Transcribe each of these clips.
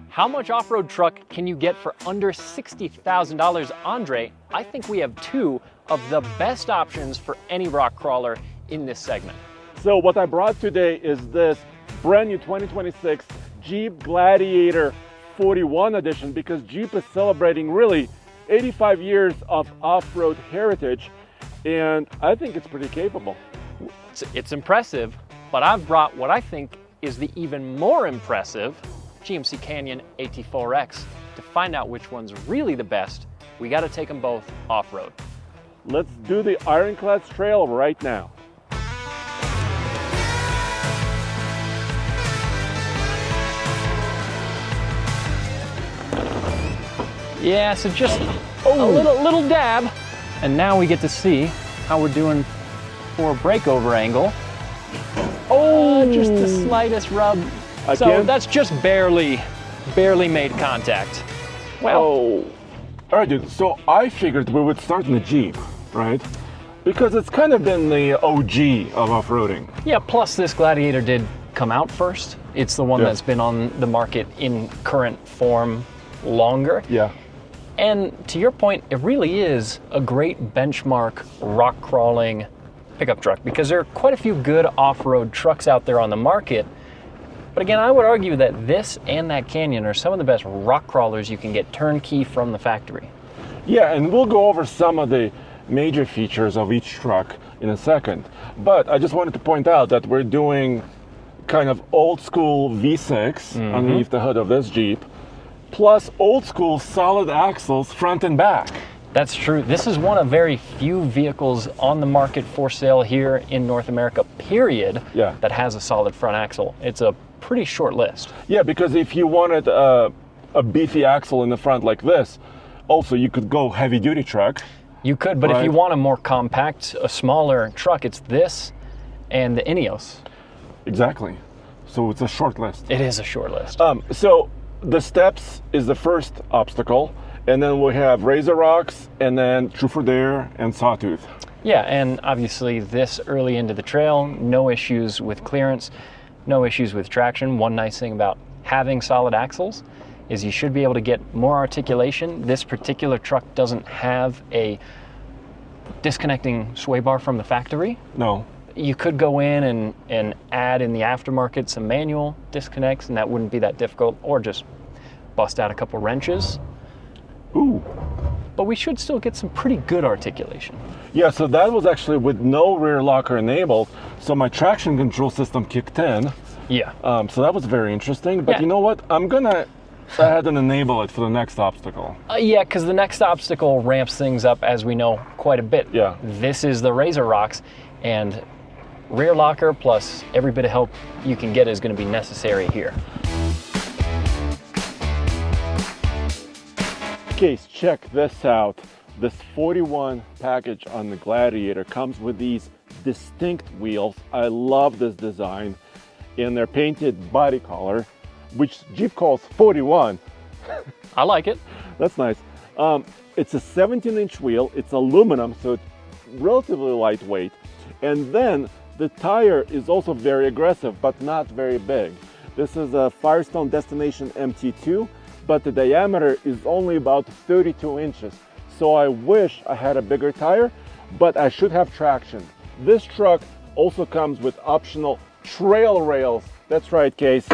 How much off-road truck can you get for under $60,000, Andre? I think we have two of the best options for any rock crawler in this segment. So what I brought today is this brand new 2026 Jeep Gladiator 41 edition, because Jeep is celebrating really 85 years of off-road heritage, and I think it's pretty capable. It's impressive, but I've brought what I think is the even more impressive GMC Canyon AT4X. To find out which one's really the best, we got to take them both off-road. Let's do the Ironclad Trail right now. Yeah, so just a little dab, and now we get to see how we're doing for a breakover angle. Just the slightest rub. Again? So that's just barely made contact. Well, all right, dude. So I figured we would start in the Jeep, right? Because it's kind of been the OG of off-roading. yeah, plus this Gladiator did come out first. It's the one that's been on the market in current form longer. Yeah. And to your point, it really is a great benchmark rock crawling pickup truck, because there are quite a few good off-road trucks out there on the market. But again, I would argue that this and that Canyon are some of the best rock crawlers you can get turnkey from the factory. Yeah, and we'll go over some of the major features of each truck in a second. But I just wanted to point out that we're doing kind of old school V6 underneath the hood of this Jeep, plus old school solid axles front and back. That's true. This is one of very few vehicles on the market for sale here in North America, period, that has a solid front axle. It's a pretty short list. Yeah, because if you wanted a beefy axle in the front like this, also you could go heavy duty truck. You could, but if you want a more compact, a smaller truck, it's this and the Ineos. Exactly. So it's a short list. It is a short list. So the steps is the first obstacle, and then we have Razor Rocks, and then True for Dare and Sawtooth. Yeah, and obviously this early into the trail, no issues with clearance, no issues with traction. One nice thing about having solid axles is you should be able to get more articulation. This particular truck doesn't have a disconnecting sway bar from the factory. No. You could go in and add in the aftermarket some manual disconnects, and that wouldn't be that difficult, or just bust out a couple wrenches. Ooh. But we should still get some pretty good articulation. Yeah, so that was actually with no rear locker enabled, so my traction control system kicked in. Yeah. So that was very interesting, but you know what? I'm gonna go ahead and enable it for the next obstacle. Yeah, because the next obstacle ramps things up, as we know, quite a bit. Yeah. This is the Razor Rocks, and rear locker plus every bit of help you can get is going to be necessary here. Case, check this out. This 41 package on the Gladiator comes with these distinct wheels. I love this design, and they're painted body color, which Jeep calls 41. I like it. That's nice. It's a 17-inch wheel. It's aluminum, so it's relatively lightweight. And then the tire is also very aggressive, but not very big. This is a Firestone Destination MT2, but the diameter is only about 32 inches. So I wish I had a bigger tire, but I should have traction. This truck also comes with optional trail rails. That's right, Case.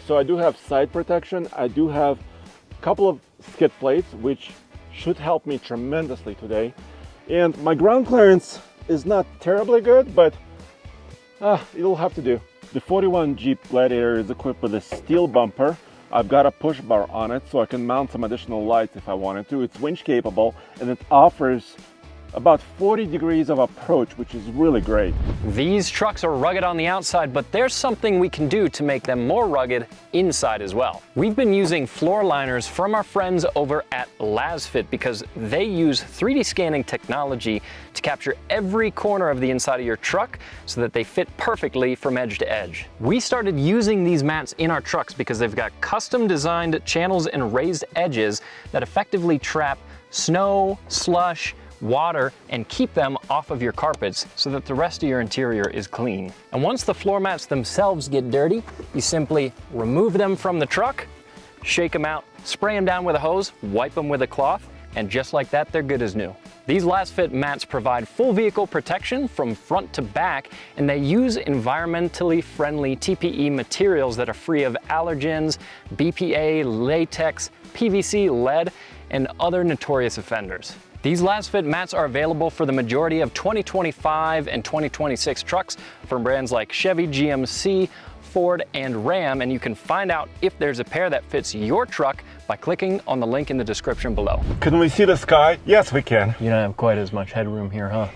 So I do have side protection. I do have a couple of skid plates, which should help me tremendously today. And my ground clearance is not terribly good, but it'll have to do. The 41 Jeep Gladiator is equipped with a steel bumper. I've got a push bar on it so I can mount some additional lights if I wanted to. It's winch capable, and it offers about 40 degrees of approach, which is really great. These trucks are rugged on the outside, but there's something we can do to make them more rugged inside as well. We've been using floor liners from our friends over at LazFit because they use 3D scanning technology to capture every corner of the inside of your truck so that they fit perfectly from edge to edge. We started using these mats in our trucks because they've got custom designed channels and raised edges that effectively trap snow, slush, water, and keep them off of your carpets so that the rest of your interior is clean. And once the floor mats themselves get dirty, you simply remove them from the truck, shake them out, spray them down with a hose, wipe them with a cloth, and just like that, they're good as new. These LazFit mats provide full vehicle protection from front to back, and they use environmentally friendly TPE materials that are free of allergens, BPA, latex, PVC, lead, and other notorious offenders. These LazFit mats are available for the majority of 2025 and 2026 trucks from brands like Chevy, GMC, Ford, and Ram, and you can find out if there's a pair that fits your truck by clicking on the link in the description below. Can we see the sky? Yes, we can. You don't have quite as much headroom here, huh?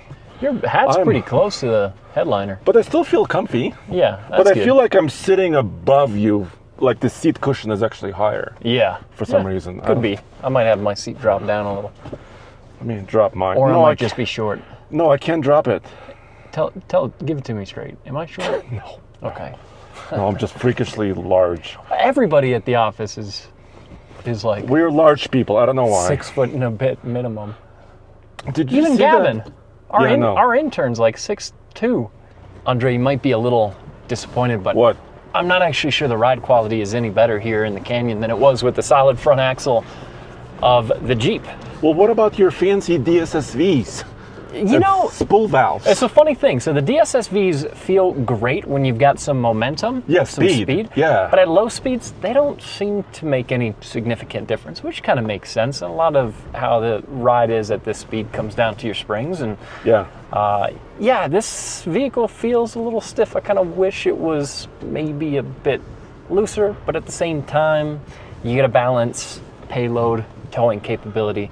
Your hat's pretty close to the headliner. But I still feel comfy. Yeah, that's But I good. feel like I'm sitting above you, like the seat cushion is actually higher. Yeah. For some reason. Could be. I might have my seat drop down a little. I mean, drop mine. Or no, it might just be short. No, I can't drop it. Give it to me straight. Am I short? No. Okay. No, I'm just freakishly large. Everybody at the office is like We're large people. I don't know why. 6 foot and a bit minimum. Did you Even see Gavin, that? our intern's like 6'2". Andre, you might be a little disappointed, but What? I'm not actually sure the ride quality is any better here in the Canyon than it was with the solid front axle of the Jeep. Well, what about your fancy DSSVs? You know, spool valves. it's a funny thing. So the DSSVs feel great when you've got some momentum, Yeah, some speed. Yeah. But at low speeds, they don't seem to make any significant difference, which kind of makes sense. And a lot of how the ride is at this speed comes down to your springs. And Yeah. yeah, this vehicle feels a little stiff. I kind of wish it was maybe a bit looser, but at the same time, you got to balance payload, towing capability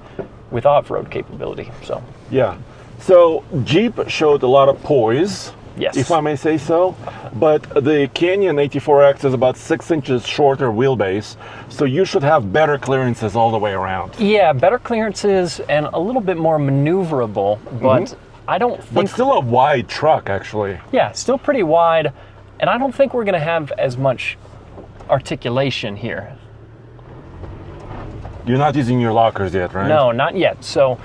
with off-road capability. So Yeah. So Jeep showed a lot of poise, yes, if I may say so, but the Canyon AT4X is about 6 inches shorter wheelbase, so you should have better clearances all the way around. yeah, better clearances and a little bit more maneuverable, but I don't But think. still a wide truck, actually. Yeah, still pretty wide, and I don't think we're going to have as much articulation here. You're not using your lockers yet, right? No, not yet. So,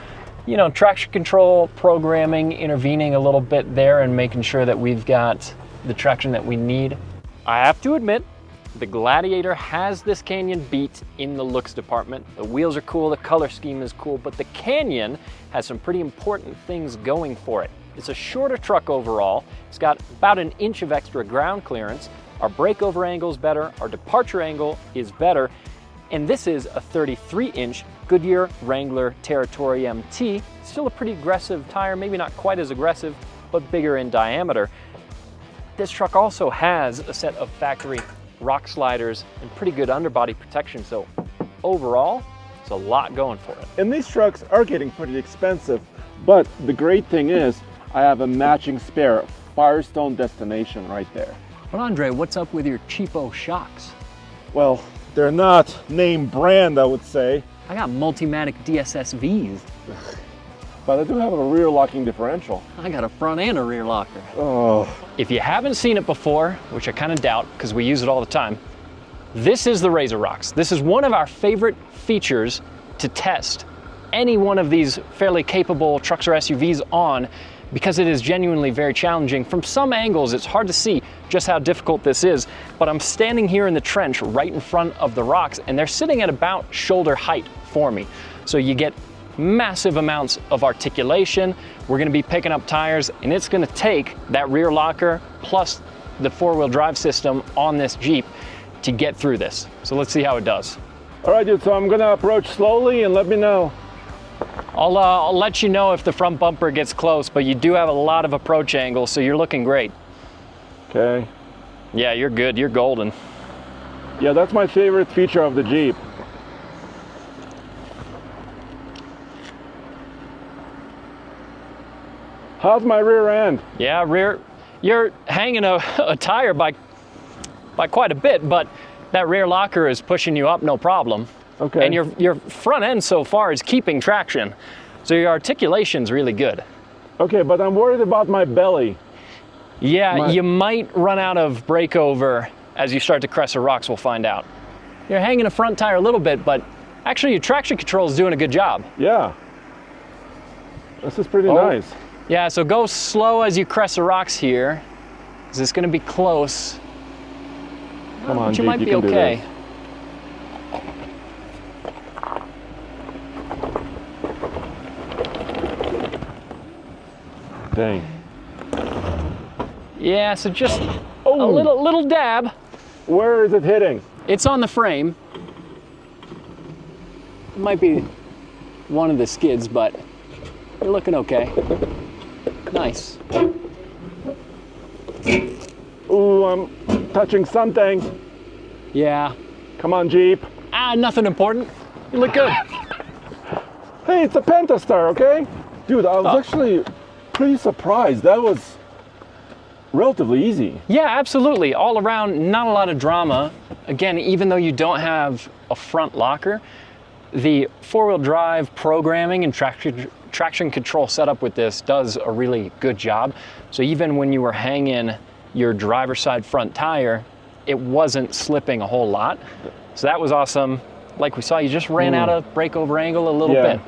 you know, traction control, programming, intervening a little bit there and making sure that we've got the traction that we need. I have to admit, the Gladiator has this Canyon beat in the looks department. The wheels are cool, the color scheme is cool, but the Canyon has some pretty important things going for it. It's a shorter truck overall. It's got about an inch of extra ground clearance. Our breakover angle is better, our departure angle is better, and this is a 33-inch Goodyear Wrangler Territory MT. Still a pretty aggressive tire, maybe not quite as aggressive, but bigger in diameter. This truck also has a set of factory rock sliders and pretty good underbody protection, so overall, it's a lot going for it. And these trucks are getting pretty expensive, but the great thing is I have a matching spare Firestone Destination right there. But Andre, what's up with your cheapo shocks? Well, they're not name brand, I would say, I got Multimatic DSSVs. but I do have a rear locking differential. I got a front and a rear locker. Oh, If you haven't seen it before, which I kind of doubt because we use it all the time, this is the Razor Rocks. This is one of our favorite features to test any one of these fairly capable trucks or SUVs on, because it is genuinely very challenging. From some angles, it's hard to see just how difficult this is, but I'm standing here in the trench right in front of the rocks, and they're sitting at about shoulder height for me. So you get massive amounts of articulation. We're gonna be picking up tires, and it's gonna take that rear locker plus the four-wheel drive system on this Jeep to get through this. So let's see how it does. all right, dude, so I'm gonna approach slowly and let me know. I'll let you know if the front bumper gets close, but you do have a lot of approach angles, so you're looking great. Okay. Yeah, you're good, you're golden. Yeah, that's my favorite feature of the Jeep. How's my rear end? Yeah, you're hanging a tire by quite a bit, but that rear locker is pushing you up no problem. Okay. And your front end so far is keeping traction. So your articulation's really good. Okay, but I'm worried about my belly. Yeah, you might run out of breakover as you start to crest the rocks, we'll find out. You're hanging a front tire a little bit, but actually your traction control is doing a good job. Yeah. This is pretty nice. Yeah, so go slow as you crest the rocks here, because it's going to be close. Come on, but you Jeep, might be can do okay. this. Dang. Yeah, so just a little dab. Where is it hitting? It's on the frame. It might be one of the skids, but you're looking okay. Nice. Ooh, I'm touching something. Yeah. Come on, Jeep. Nothing important. You look good. Hey, it's a Pentastar, okay? Dude, I was actually pretty surprised. That was relatively easy. Yeah, absolutely. All around, not a lot of drama. Again, even though you don't have a front locker, the four-wheel drive programming and traction control setup with this does a really good job. So even when you were hanging your driver's side front tire, it wasn't slipping a whole lot. So that was awesome. Like we saw, you just ran out of breakover angle a little bit.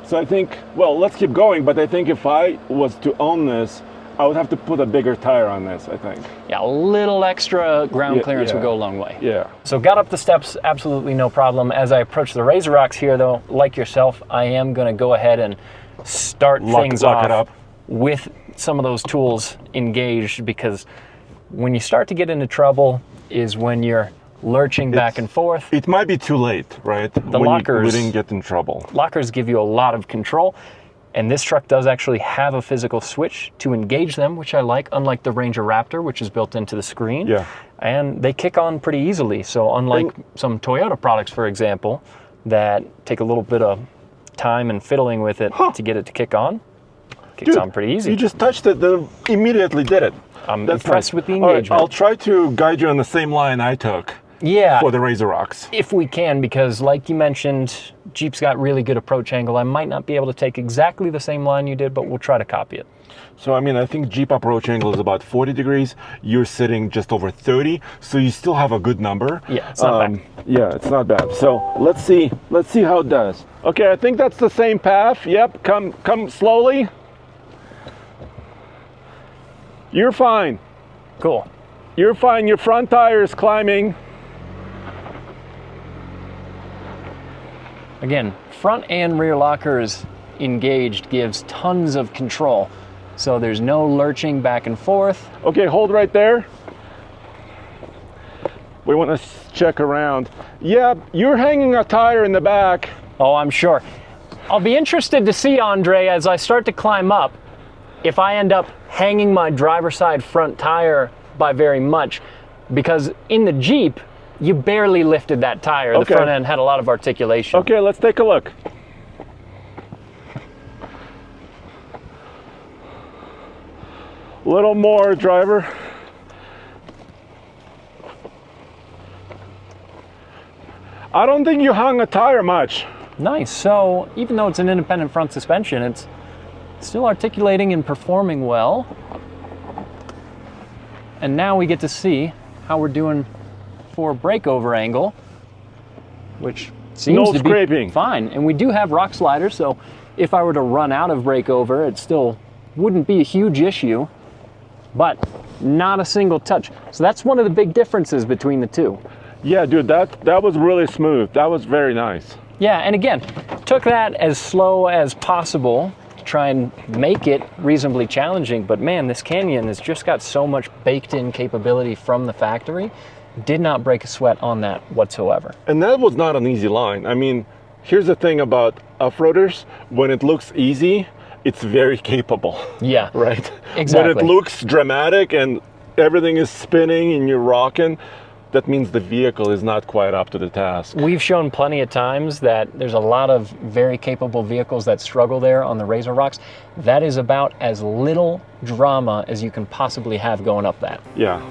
So I think, well, let's keep going, but I think if I was to own this, I would have to put a bigger tire on this, I think. Yeah, a little extra ground clearance would go a long way. Yeah. So got up the steps, absolutely no problem. As I approach the Razor Rocks here though, like yourself, I am gonna go ahead and start things off with some of those tools engaged, because when you start to get into trouble is when you're lurching back and forth. It might be too late, right? The lockers, we didn't get in trouble. Lockers give you a lot of control, and this truck does actually have a physical switch to engage them, which I like, unlike the Ranger Raptor, which is built into the screen. Yeah. And they kick on pretty easily. So unlike some Toyota products, for example, that take a little bit of time and fiddling with it to get it to kick on, kicks on pretty easy. You just touched it, then immediately did it. I'm impressed with the engagement. All right, I'll try to guide you on the same line I took. Yeah, for the Razor Rocks. If we can, because like you mentioned, Jeep's got really good approach angle. I might not be able to take exactly the same line you did, but we'll try to copy it. So I mean, I think Jeep approach angle is about 40 degrees. You're sitting just over 30, so you still have a good number. Yeah, it's not bad. Yeah, it's not bad. So let's see how it does. Okay, I think that's the same path. Yep, come slowly. You're fine. Cool. You're fine. Your front tire is climbing. Again, front and rear lockers engaged gives tons of control. So there's no lurching back and forth. Okay, hold right there. We want to check around. Yeah, you're hanging a tire in the back. Oh, I'm sure. I'll be interested to see, Andre, as I start to climb up, if I end up hanging my driver's side front tire by very much, because in the Jeep, you barely lifted that tire. Okay. The front end had a lot of articulation. Okay, let's take a look. A little more, driver. I don't think you hung a tire much. Nice. So even though it's an independent front suspension, it's still articulating and performing well. And now we get to see how we're doing for breakover angle, which seems to be fine. And we do have rock sliders, so if I were to run out of breakover, it still wouldn't be a huge issue, but not a single touch. So that's one of the big differences between the two. Yeah, dude, that was really smooth. That was very nice. Yeah, and again, took that as slow as possible to try and make it reasonably challenging, but man, this Canyon has just got so much baked-in capability from the factory. Did not break a sweat on that whatsoever. And that was not an easy line. I mean, here's the thing about off-roaders, when it looks easy, it's very capable. Yeah. Right? Exactly. When it looks dramatic and everything is spinning and you're rocking, that means the vehicle is not quite up to the task. We've shown plenty of times that there's a lot of very capable vehicles that struggle there on the Razor Rocks. That is about as little drama as you can possibly have going up that. Yeah.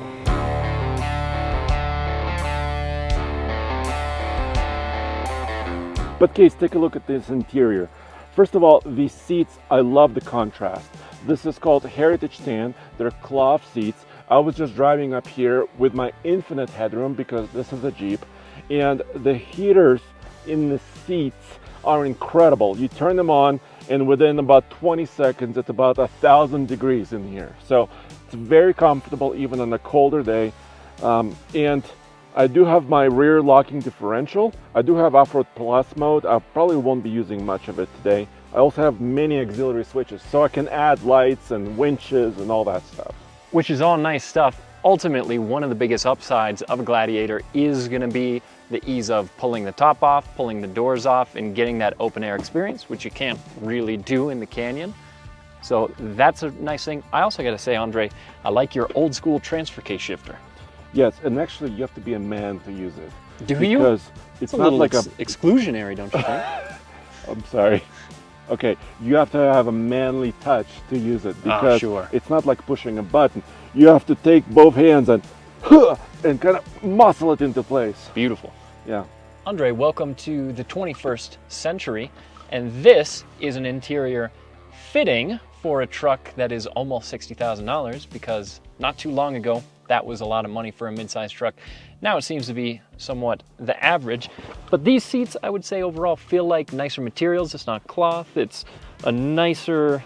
But Case, take a look at this interior. First of all, these seats, I love the contrast. This is called Heritage Tan. They're cloth seats. I was just driving up here with my infinite headroom because this is a Jeep, and the heaters in the seats are incredible. You turn them on and within about 20 seconds, it's about 1,000 degrees in here. So it's very comfortable even on a colder day. And I do have my rear locking differential. I do have off-road plus mode. I probably won't be using much of it today. I also have many auxiliary switches, so I can add lights and winches and all that stuff. Which is all nice stuff. Ultimately, one of the biggest upsides of a Gladiator is gonna be the ease of pulling the top off, pulling the doors off, and getting that open air experience, which you can't really do in the Canyon. So that's a nice thing. I also gotta say, Andre, I like your old school transfer case shifter. Yes, and actually you have to be a man to use it. Do you? Because it's not like exclusionary, don't you think? I'm sorry. Okay, you have to have a manly touch to use it because it's not like pushing a button. You have to take both hands and kind of muscle it into place. Beautiful. Yeah. Andre, welcome to the 21st century, and this is an interior fitting for a truck that is almost $60,000 because not too long ago, that was a lot of money for a mid-sized truck. Now it seems to be somewhat the average, but these seats, I would say overall, feel like nicer materials. It's not cloth, it's a nicer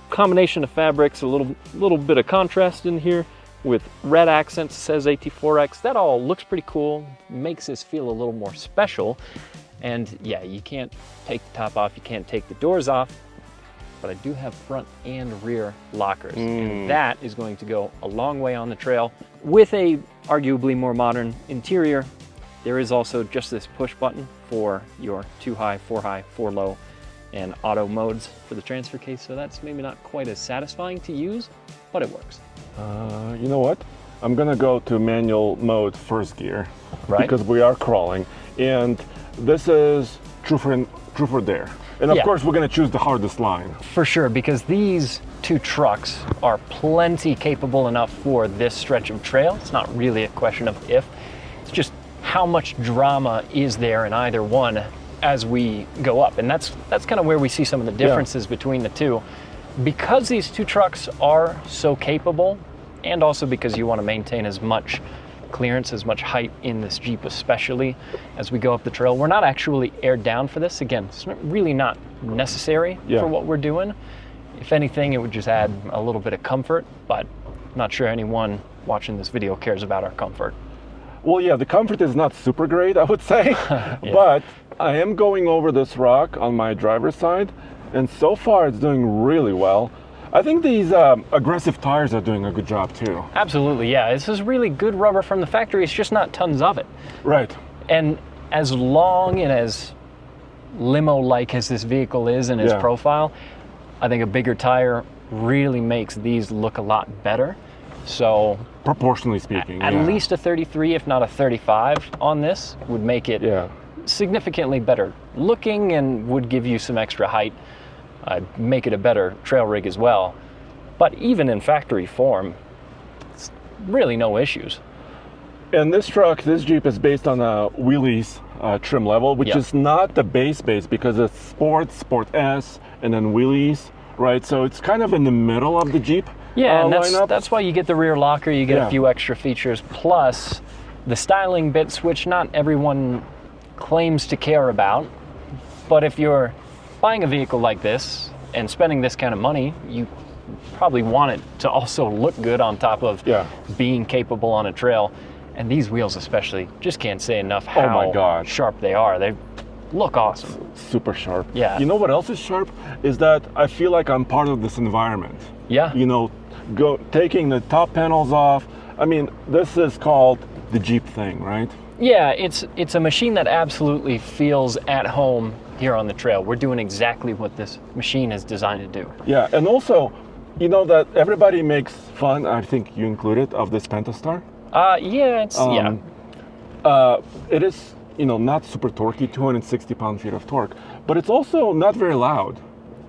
combination of fabrics, a little bit of contrast in here with red accents, says AT4X. That all looks pretty cool, makes this feel a little more special. And yeah, you can't take the top off, you can't take the doors off, but I do have front and rear lockers. And that is going to go a long way on the trail. With a arguably more modern interior, there is also just this push button for your 2 high, 4 low, and auto modes for the transfer case. So that's maybe not quite as satisfying to use, but it works. You know what? I'm gonna go to manual mode first gear, right? Because we are crawling, and this is true for dare. And of course, we're gonna choose the hardest line. For sure, because these two trucks are plenty capable enough for this stretch of trail. It's not really a question of if, it's just how much drama is there in either one as we go up. And that's kind of where we see some of the differences between the two. Because these two trucks are so capable, and also because you want to maintain as much clearance, as much height in this Jeep, especially as we go up the trail. We're not actually aired down for this. Again, it's really not necessary for what we're doing. If anything, it would just add a little bit of comfort, but I'm not sure anyone watching this video cares about our comfort. Well, yeah, the comfort is not super great, I would say, but I am going over this rock on my driver's side, and so far it's doing really well. I think these aggressive tires are doing a good job too. Absolutely, yeah. This is really good rubber from the factory. It's just not tons of it. Right. And as long and as limo-like as this vehicle is in its profile, I think a bigger tire really makes these look a lot better. So proportionally speaking, at least a 33, if not a 35 on this would make it significantly better looking and would give you some extra height. Make it a better trail rig as well. But even in factory form, it's really no issues. And this truck, this Jeep is based on a wheelies trim level, which is not the base because it's Sport S, and then wheelies, right? So it's kind of in the middle of the Jeep and lineup. That's why you get the rear locker, you get a few extra features, plus the styling bits, which not everyone claims to care about. But if you're buying a vehicle like this and spending this kind of money, you probably want it to also look good on top of being capable on a trail. And these wheels especially, just can't say enough how sharp they are. They look awesome. Super sharp. Yeah. You know what else is sharp? Is that I feel like I'm part of this environment. Yeah. You know, taking the top panels off. I mean, this is called the Jeep thing, right? Yeah, it's a machine that absolutely feels at home here on the trail. We're doing exactly what this machine is designed to do. Yeah, and also, you know that everybody makes fun, I think you included, of this Pentastar. It is, you know, not super torquey, 260 pound-feet of torque, but it's also not very loud.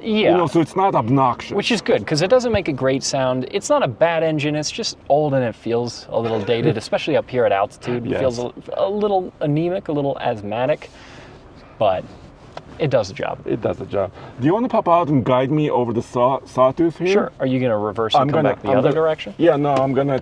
Yeah. You know, so it's not obnoxious. Which is good, because it doesn't make a great sound. It's not a bad engine, it's just old and it feels a little dated, especially up here at altitude. It feels a little anemic, a little asthmatic, but it does the job. It does the job. Do you want to pop out and guide me over the sawtooth here? Sure. Are you going to reverse and come back the other direction? Yeah, no, I'm gonna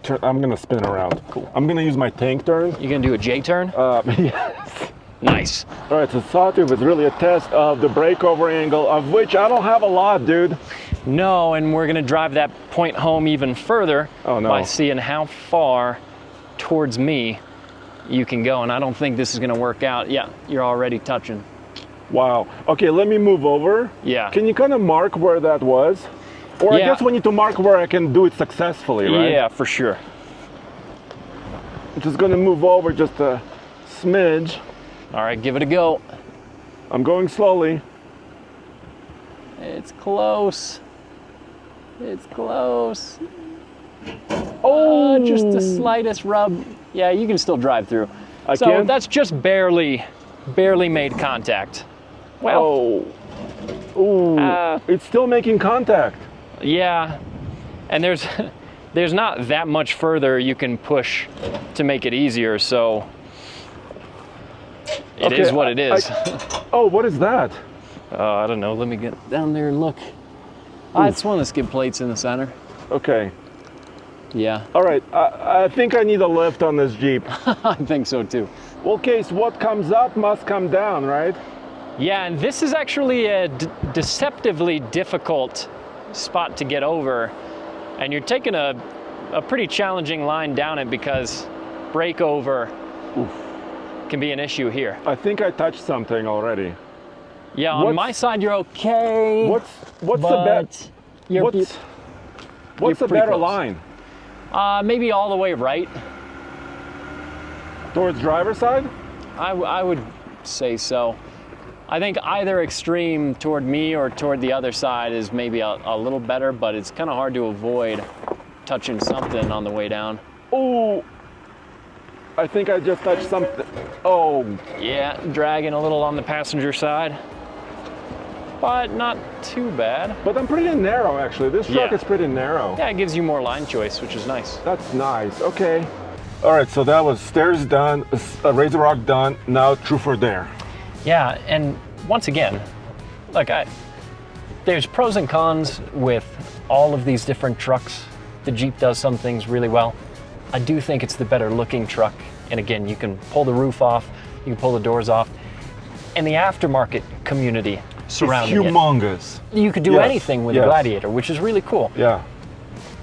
spin around. Cool. I'm gonna use my tank turn. You going to do a J turn? Yes. Nice. All right, so sawtooth is really a test of the breakover angle, of which I don't have a lot, dude. No, and we're gonna drive that point home even further by seeing how far towards me you can go, and I don't think this is gonna work out. Yeah, you're already touching. Wow. Okay, let me move over. Yeah. Can you kind of mark where that was? Or I guess we need to mark where I can do it successfully, right? Yeah, for sure. I'm just gonna move over just a smidge. All right, give it a go. I'm going slowly. It's close. It's close. Oh, just the slightest rub. Yeah, you can still drive through. So can? that's just barely made contact. Well, it's still making contact. Yeah, and there's not that much further you can push to make it easier, so it is what it is. Oh, what is that? I don't know, let me get down there and look. It's one of the skid plates in the center. Okay. Yeah. All right, I think I need a lift on this Jeep. I think so too. Well, Case, what comes up must come down, right? Yeah, and this is actually a deceptively difficult spot to get over, and you're taking a pretty challenging line down it because breakover can be an issue here. I think I touched something already. Yeah, on my side you're okay. What's the better line? Maybe all the way right. Towards driver's side? I would say so. I think either extreme toward me or toward the other side is maybe a little better, but it's kind of hard to avoid touching something on the way down. Oh, I think I just touched something. Oh. Yeah, dragging a little on the passenger side, but not too bad. But I'm pretty narrow, actually. This truck is pretty narrow. Yeah, it gives you more line choice, which is nice. That's nice. Okay. All right, so that was stairs done, Razor Rock done, now Truth or Dare. Yeah, and once again, look, there's pros and cons with all of these different trucks. The Jeep does some things really well. I do think it's the better looking truck. And again, you can pull the roof off, you can pull the doors off. And the aftermarket community surrounding it's humongous. You could do anything with a Gladiator, which is really cool. Yeah.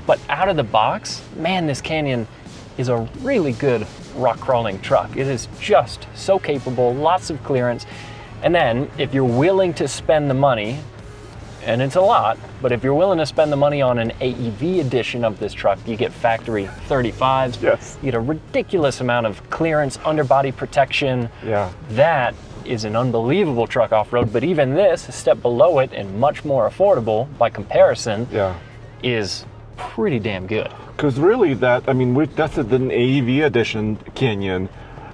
But out of the box, man, this Canyon is a really good rock crawling truck. It is just so capable, lots of clearance. And then if you're willing to spend the money, and it's a lot, but if you're willing to spend the money on an AEV edition of this truck, you get factory 35s. Yes. You get a ridiculous amount of clearance, underbody protection. Yeah. That is an unbelievable truck off-road, but even this, a step below it and much more affordable by comparison, is pretty damn good. Because really we tested an AEV edition Canyon,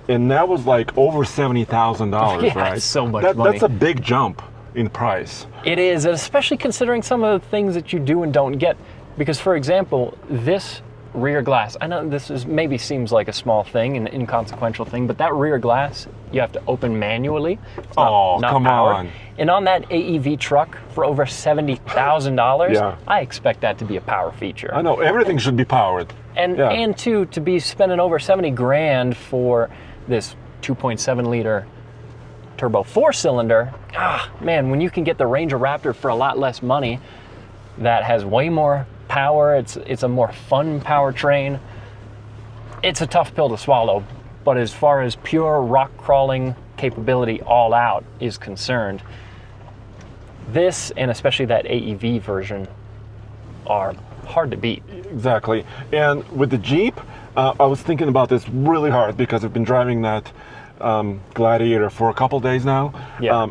and that was like over $70,000, right? It's so much money. That's a big jump in price. It is, especially considering some of the things that you do and don't get. Because for example, this rear glass, I know this is maybe seems like a small thing, an inconsequential thing, but that rear glass, you have to open manually. It's not come powered. on. And on that AEV truck for over $70,000, I expect that to be a power feature. I know, everything should be powered. And to be spending over 70 grand for this 2.7 liter turbo 4-cylinder, man, when you can get the Ranger Raptor for a lot less money, that has way more power, it's a more fun powertrain. It's a tough pill to swallow, but as far as pure rock crawling capability all out is concerned, this, and especially that AEV version, are hard to beat. Exactly. And with the Jeep, I was thinking about this really hard because I've been driving that Gladiator for a couple days now.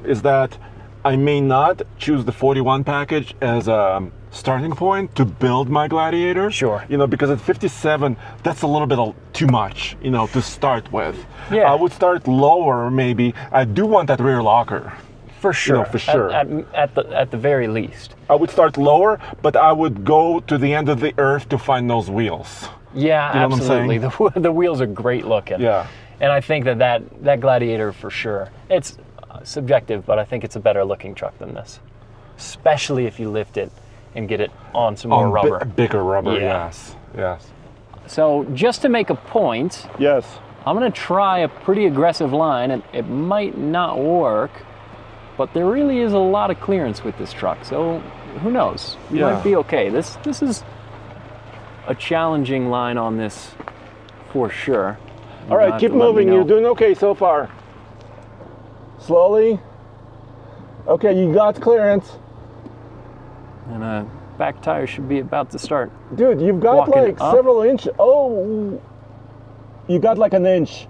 Is that I may not choose the 41 package as a starting point to build my Gladiator. Sure. Because at 57, that's a little bit too much, to start with. Yeah. I would start lower maybe. I do want that rear locker. For sure. For sure. At the very least. I would start lower, but I would go to the end of the earth to find those wheels. Yeah, you know absolutely. The wheels are great looking. Yeah. And I think that Gladiator, for sure, it's subjective, but I think it's a better looking truck than this, especially if you lift it and get it on some more rubber. Bigger rubber, yes. So just to make a point, yes, I'm gonna try a pretty aggressive line, and it might not work, but there really is a lot of clearance with this truck, so who knows? We might be okay. This is a challenging line on this for sure. All right, keep moving. You're doing okay so far. Slowly. Okay, you got clearance. And back tire should be about to start. Dude, you've got like up. several inches. Oh, you got like an inch.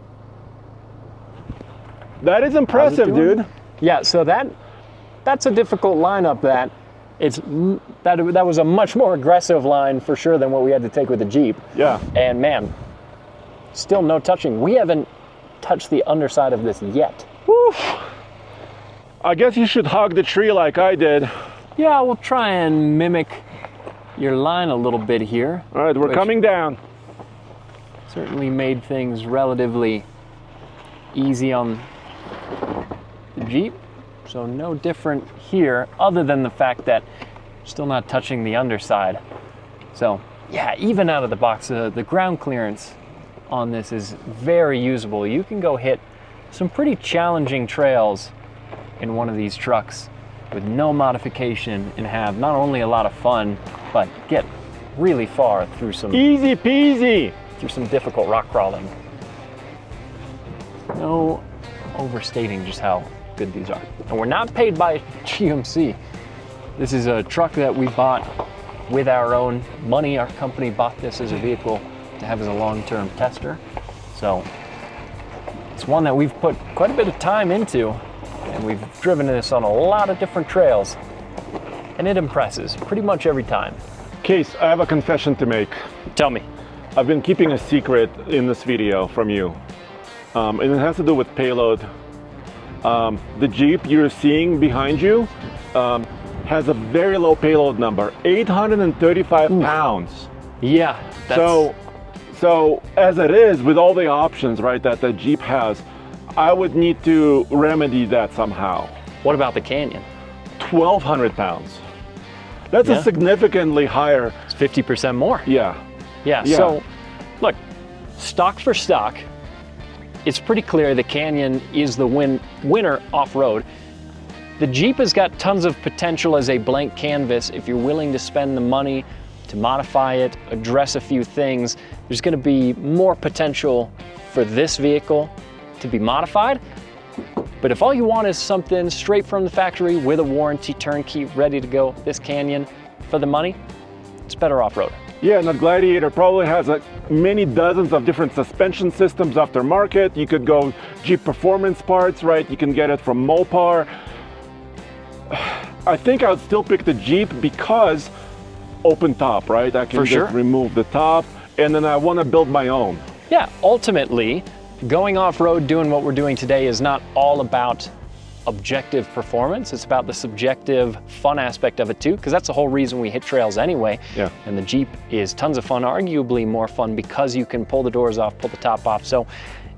That is impressive, dude. Yeah, so that's a difficult lineup. That was a much more aggressive line for sure than what we had to take with the Jeep. Yeah. And man, still no touching. We haven't touched the underside of this yet. Woo. I guess you should hug the tree like I did. Yeah, we'll try and mimic your line a little bit here. All right, we're coming down. Certainly made things relatively easy on the Jeep. So no different here, other than the fact that we're still not touching the underside. So yeah, even out of the box, the ground clearance on this is very usable. You can go hit some pretty challenging trails in one of these trucks with no modification and have not only a lot of fun, but get really far through some easy peasy, through some difficult rock crawling. No overstating just how good these are. And we're not paid by GMC. This is a truck that we bought with our own money. Our company bought this as a vehicle to have as a long-term tester. So it's one that we've put quite a bit of time into, and we've driven this on a lot of different trails, and it impresses pretty much every time. Case, I have a confession to make. Tell me. I've been keeping a secret in this video from you, and it has to do with payload. The Jeep you're seeing behind you has a very low payload number, 835 pounds. Yeah. So as it is, with all the options, right, that the Jeep has, I would need to remedy that somehow. What about the Canyon? 1,200 pounds. That's a significantly higher. It's 50% more. Yeah. Yeah. So look, stock for stock, it's pretty clear the Canyon is the winner off-road. The Jeep has got tons of potential as a blank canvas if you're willing to spend the money to modify it, address a few things. There's going to be more potential for this vehicle to be modified. But if all you want is something straight from the factory with a warranty, turnkey, ready to go, this Canyon for the money, it's better off-road. Yeah, and the Gladiator probably has many dozens of different suspension systems aftermarket. You could go Jeep Performance parts, right? You can get it from Mopar. I think I would still pick the Jeep because open top, right? I can just remove the top, and then I want to build my own. Yeah, ultimately, going off-road, doing what we're doing today is not all about objective performance. It's about the subjective fun aspect of it too, because that's the whole reason we hit trails anyway. Yeah. And the Jeep is tons of fun, arguably more fun because you can pull the doors off, pull the top off. So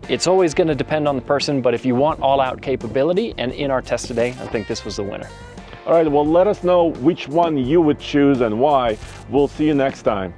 it's always going to depend on the person, but if you want all-out capability, and in our test today, I think this was the winner. All right, well, let us know which one you would choose and why. We'll see you next time.